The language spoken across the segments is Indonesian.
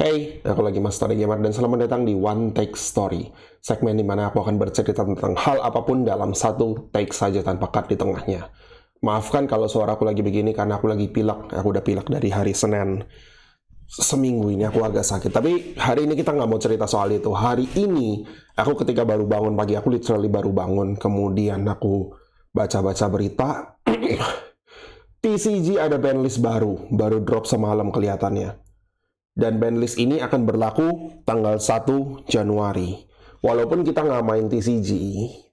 Hey, aku lagi Mas Story Gamer dan selamat datang di One Take Story, segmen di mana aku akan bercerita tentang hal apapun dalam satu take saja tanpa cut di tengahnya. Maafkan kalau suara aku lagi begini karena aku lagi pilek, aku udah pilek dari hari Senin. Seminggu ini aku agak sakit, tapi hari ini kita nggak mau cerita soal itu. Hari ini, aku ketika baru bangun pagi, aku literally baru bangun, kemudian aku baca-baca berita, TCG ada bandlist baru drop semalam kelihatannya. Dan bandlist ini akan berlaku tanggal 1 Januari. Walaupun kita nggak main TCG,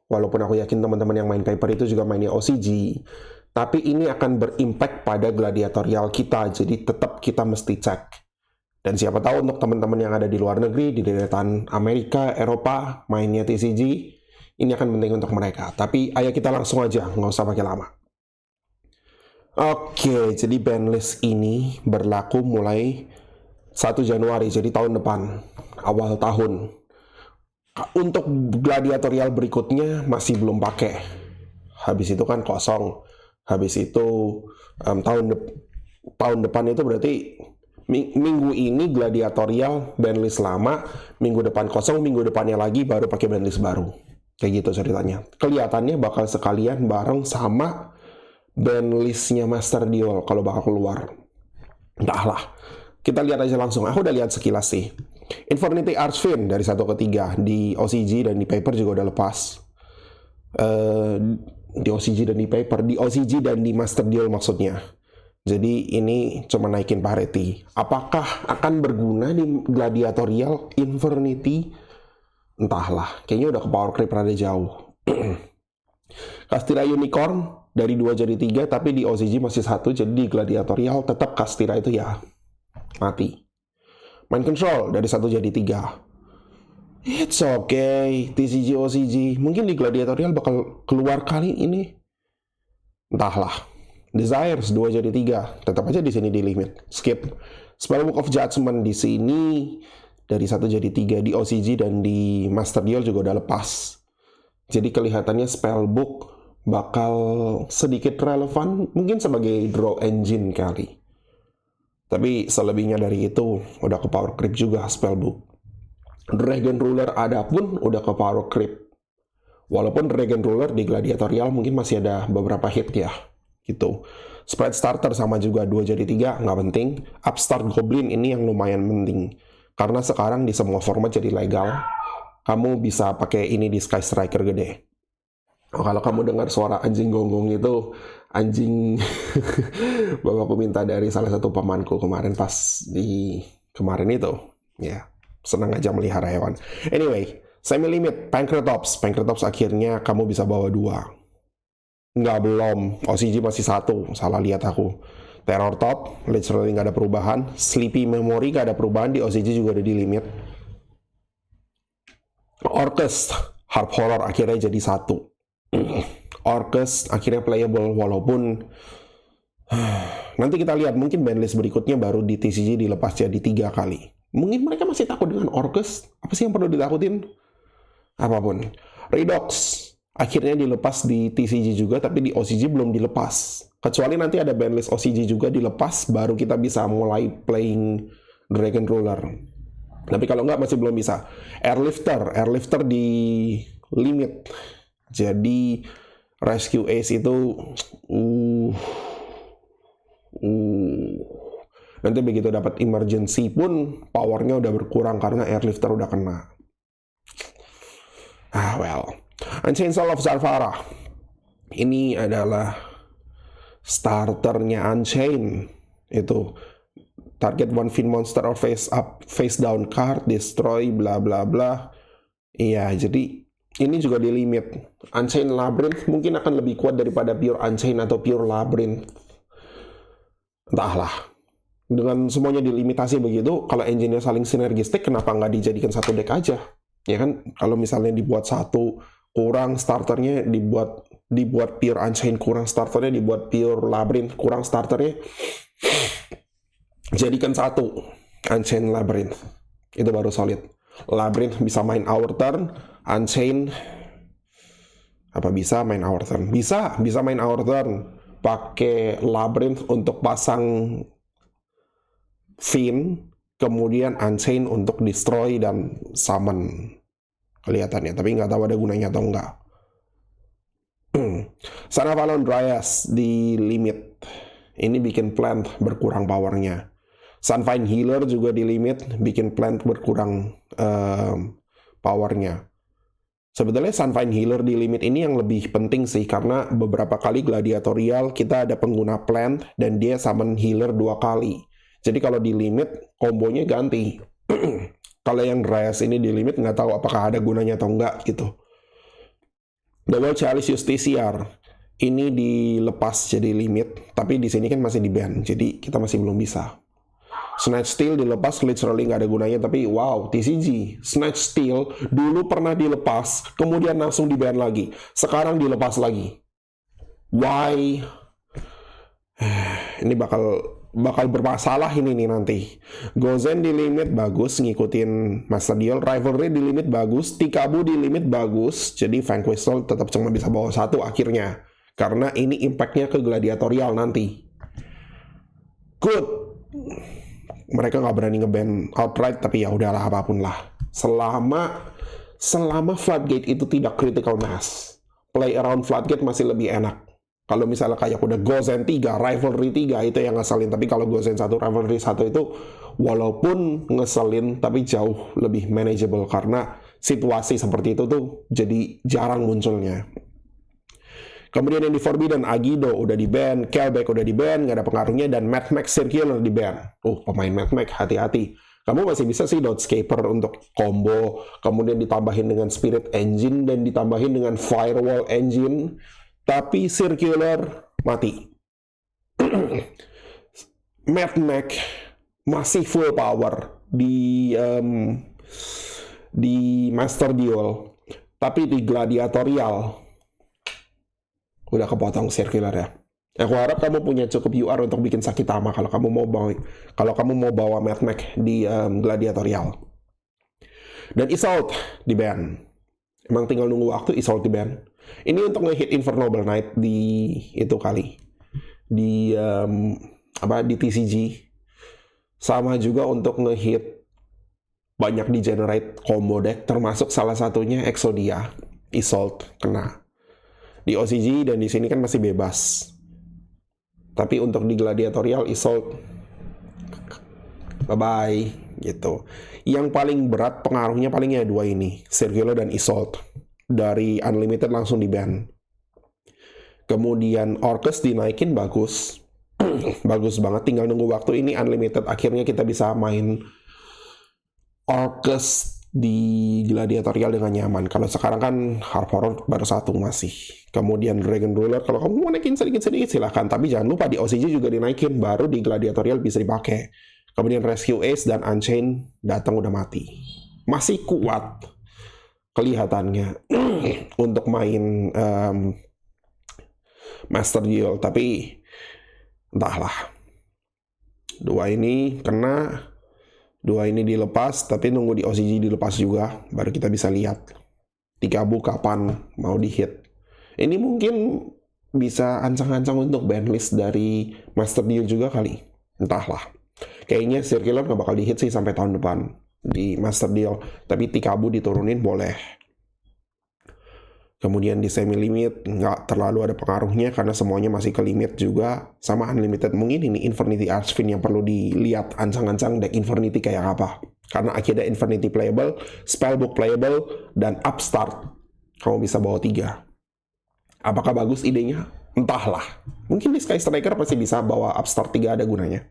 walaupun aku yakin teman-teman yang main paper itu juga mainnya OCG, tapi ini akan berimpact pada gladiatorial kita, jadi tetap kita mesti cek. Dan siapa tahu untuk teman-teman yang ada di luar negeri, di deretan Amerika, Eropa, mainnya TCG, ini akan penting untuk mereka. Tapi ayo kita langsung aja, nggak usah pakai lama. Oke, jadi bandlist ini berlaku mulai 1 Januari, jadi tahun depan, awal tahun. Untuk gladiatorial berikutnya masih belum pakai. Habis itu kan kosong. Habis itu tahun depan itu berarti minggu ini gladiatorial bandlist lama, minggu depan kosong, minggu depannya lagi baru pakai bandlist baru. Kayak gitu ceritanya. Kelihatannya bakal sekalian bareng sama bandlistnya Master Duel kalau bakal keluar. Entahlah. Kita lihat aja langsung. Aku udah lihat sekilas sih. Infinity Archfiend dari 1 ke 3 di OCG dan di paper juga udah lepas. Di OCG dan di paper, di OCG dan di Master Duel maksudnya. Jadi ini cuma naikin parity. Apakah akan berguna di gladiatorial Infinity? Entahlah. Kayaknya udah ke power creep rada jauh. Castira Unicorn dari 2 jadi 3, tapi di OCG masih 1, jadi di gladiatorial tetap Castira itu ya mati. Mind Control dari 1 jadi 3. It's okay, TCG OCG. Mungkin di gladiatorial bakal keluar kali ini. Entahlah. Desires 2 jadi 3. Tetap aja di sini di limit. Skip. Spellbook of Judgment di sini dari 1 jadi 3 di OCG dan di Master Duel juga udah lepas. Jadi kelihatannya Spellbook bakal sedikit relevan, mungkin sebagai draw engine kali. Tapi selebihnya dari itu udah ke power creep juga Spellbook. Dragon Ruler ada pun udah ke power creep. Walaupun Dragon Ruler di gladiatorial mungkin masih ada beberapa hit ya. Gitu. Spread Starter sama juga 2 jadi 3 nggak penting. Upstart Goblin ini yang lumayan penting. Karena sekarang di semua format jadi legal. Kamu bisa pakai ini di Sky Striker gede. Oh, kalau kamu dengar suara anjing gonggong itu, anjing bapakku minta dari salah satu pamanku kemarin pas di kemarin itu. Ya, senang aja melihara hewan. Anyway, semi limit Pancratops. Pancratops akhirnya kamu bisa bawa 2. Nggak belum, OCG masih 1, salah lihat aku. Terror Top, literally nggak ada perubahan. Sleepy Memory nggak ada perubahan, di OCG juga ada di limit. Orcus, Harp Horror akhirnya jadi 1. Orcus akhirnya playable walaupun nanti kita lihat mungkin bandlist berikutnya baru di TCG dilepas jadi 3 kali. Mungkin mereka masih takut dengan Orcus. Apa sih yang perlu ditakutin? Apapun. Redox akhirnya dilepas di TCG juga tapi di OCG belum dilepas. Kecuali nanti ada bandlist OCG juga dilepas baru kita bisa mulai playing Dragon Ruler. Tapi kalau nggak masih belum bisa. Airlifter di limit. Jadi Rescue Ace itu nanti begitu dapat emergency pun powernya udah berkurang karena Airlifter udah kena. Unchained Soul of Zarvara. Ini adalah starternya Unchained. Itu target one fin monster or face up, face down card, destroy, bla bla bla. Iya, jadi ini juga di limit. Unchained Labyrinth mungkin akan lebih kuat daripada pure Unchained atau pure Labyrinth. Entahlah. Dengan semuanya dilimitasi begitu, kalau engine-nya saling sinergistik, kenapa nggak dijadikan satu deck aja? Ya kan, kalau misalnya dibuat satu kurang starternya, dibuat pure Unchained kurang starternya, dibuat pure Labyrinth kurang starternya, jadikan satu Unchained Labyrinth. Itu baru solid. Labyrinth bisa main our turn, Unchained apa bisa main our turn? Bisa main our turn. Pakai Labyrinth untuk pasang Fin, kemudian Unchained untuk Destroy dan Summon kelihatannya, tapi nggak tahu ada gunanya atau enggak. Son of Avalon Dryas di limit, ini bikin plant berkurang powernya. Sunfine Healer juga di limit, bikin plant berkurang powernya. Sebetulnya Sunfine Healer di limit ini yang lebih penting sih, karena beberapa kali gladiatorial kita ada pengguna plant dan dia summon healer 2 kali. Jadi kalau di limit kombonya ganti. Kalau yang Dryas ini di limit nggak tahu apakah ada gunanya atau enggak gitu. Double Chalice Justiciar ini dilepas jadi limit, tapi di sini kan masih di ban, jadi kita masih belum bisa. Snatch Steal dilepas, literally nggak ada gunanya, tapi wow, TCG. Snatch Steal dulu pernah dilepas, kemudian langsung di-ban lagi. Sekarang dilepas lagi. Why? Ini bakal bermasalah ini nih nanti. Gozen di limit bagus, ngikutin Master Duel. Rivalry di limit bagus, Tikabu di limit bagus. Jadi Vanquisher tetap cuma bisa bawa 1 akhirnya. Karena ini impactnya ke gladiatorial nanti. Good. Mereka nggak berani nge-ban outright, tapi ya udahlah, apapun lah. Selama Floodgate itu tidak critical mass, play around Floodgate masih lebih enak. Kalau misalnya kayak udah Gozen 3, Rivalry 3 itu yang ngeselin. Tapi kalau Gozen 1, Rivalry 1 itu walaupun ngeselin, tapi jauh lebih manageable. Karena situasi seperti itu tuh jadi jarang munculnya. Kemudian yang di Forbidden, Agido udah di-ban, Kelbeck udah di-ban, nggak ada pengaruhnya, dan Mad Max Circular di-ban. Pemain Mad Max, hati-hati. Kamu masih bisa sih Dodgescaper untuk combo, kemudian ditambahin dengan Spirit Engine, dan ditambahin dengan Firewall Engine, tapi Circular mati. Mad Max masih full power di Master Duel, tapi di Gladiatorial udah kepotong Circular ya. Aku harap kamu punya cukup UR untuk bikin Sakitama kalau kamu mau bawa Mad Max di Gladiatorial. Dan Isolt di ban. Emang tinggal nunggu waktu Isolt di ban. Ini untuk nge-hit Infernoble Knight di itu kali. Di TCG. Sama juga untuk nge-hit banyak di generate combo deck, termasuk salah satunya Exodia. Isolt kena di OCG, dan di sini kan masih bebas. Tapi untuk di Gladiatorial, Isolt bye-bye gitu. Yang paling berat pengaruhnya palingnya 2 ini, Circular dan Isolt. Dari Unlimited langsung di-ban. Kemudian Orcus dinaikin bagus. Bagus banget, tinggal nunggu waktu ini Unlimited. Akhirnya kita bisa main Orcus di Gladiatorial dengan nyaman. Kalau sekarang kan Harp Horror baru 1 masih. Kemudian Dragon Ruler, kalau kamu mau naikin sedikit-sedikit silahkan. Tapi jangan lupa di OCG juga dinaikin, baru di Gladiatorial bisa dipakai. Kemudian Rescue Ace dan Unchained datang udah mati. Masih kuat kelihatannya untuk main Master Duel. Tapi entahlah. 2 ini kena, 2 ini dilepas, tapi nunggu di OCG dilepas juga, baru kita bisa lihat Tikabu kapan mau di-hit. Ini mungkin bisa ancang-ancang untuk banlist dari Master Duel juga kali. Entahlah. Kayaknya Circular nggak bakal di-hit sih sampai tahun depan di Master Duel. Tapi Tikabu diturunin boleh. Kemudian di semi-limit nggak terlalu ada pengaruhnya karena semuanya masih ke limit juga. Sama Unlimited, mungkin ini Infernity Archfiend yang perlu dilihat ancang-ancang deck Infernity kayak apa. Karena akhirnya Infernity playable, Spellbook playable, dan Upstart. Kamu bisa bawa 3. Apakah bagus idenya? Entahlah. Mungkin di Sky Striker pasti bisa bawa Upstart 3, ada gunanya.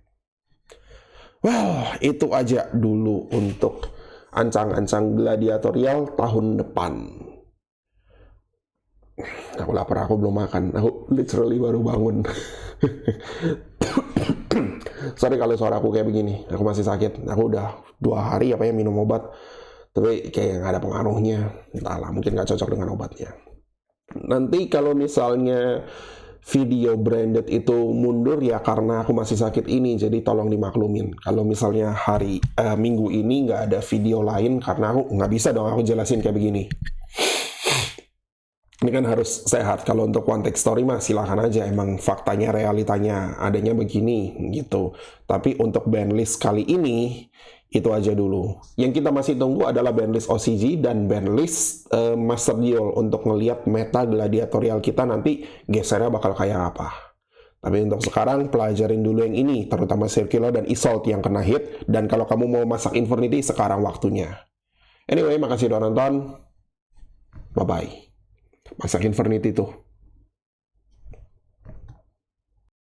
Well, itu aja dulu untuk ancang-ancang Gladiatorial tahun depan. Aku lapar, aku belum makan. Aku literally baru bangun. Sorry kalau suara aku kayak begini. Aku masih sakit. Aku udah 2 hari minum obat. Tapi kayak nggak ada pengaruhnya. Entahlah, mungkin nggak cocok dengan obatnya. Nanti kalau misalnya video branded itu mundur ya karena aku masih sakit ini, jadi tolong dimaklumin. Kalau misalnya minggu ini nggak ada video lain karena aku nggak bisa dong aku jelasin kayak begini. Ini kan harus sehat. Kalau untuk one take story mah silakan aja, emang faktanya realitanya adanya begini gitu. Tapi untuk bandlist kali ini Itu aja dulu. Yang kita masih tunggu adalah bandlist OCG dan bandlist Master Duel untuk ngelihat meta gladiatorial kita nanti gesernya bakal kayak apa. Tapi untuk sekarang pelajarin dulu yang ini, terutama Circular dan Isolt yang kena hit. Dan kalau kamu mau masak Infernity, sekarang waktunya. Anyway, makasih udah nonton. Bye-bye. Masak Infernity tuh.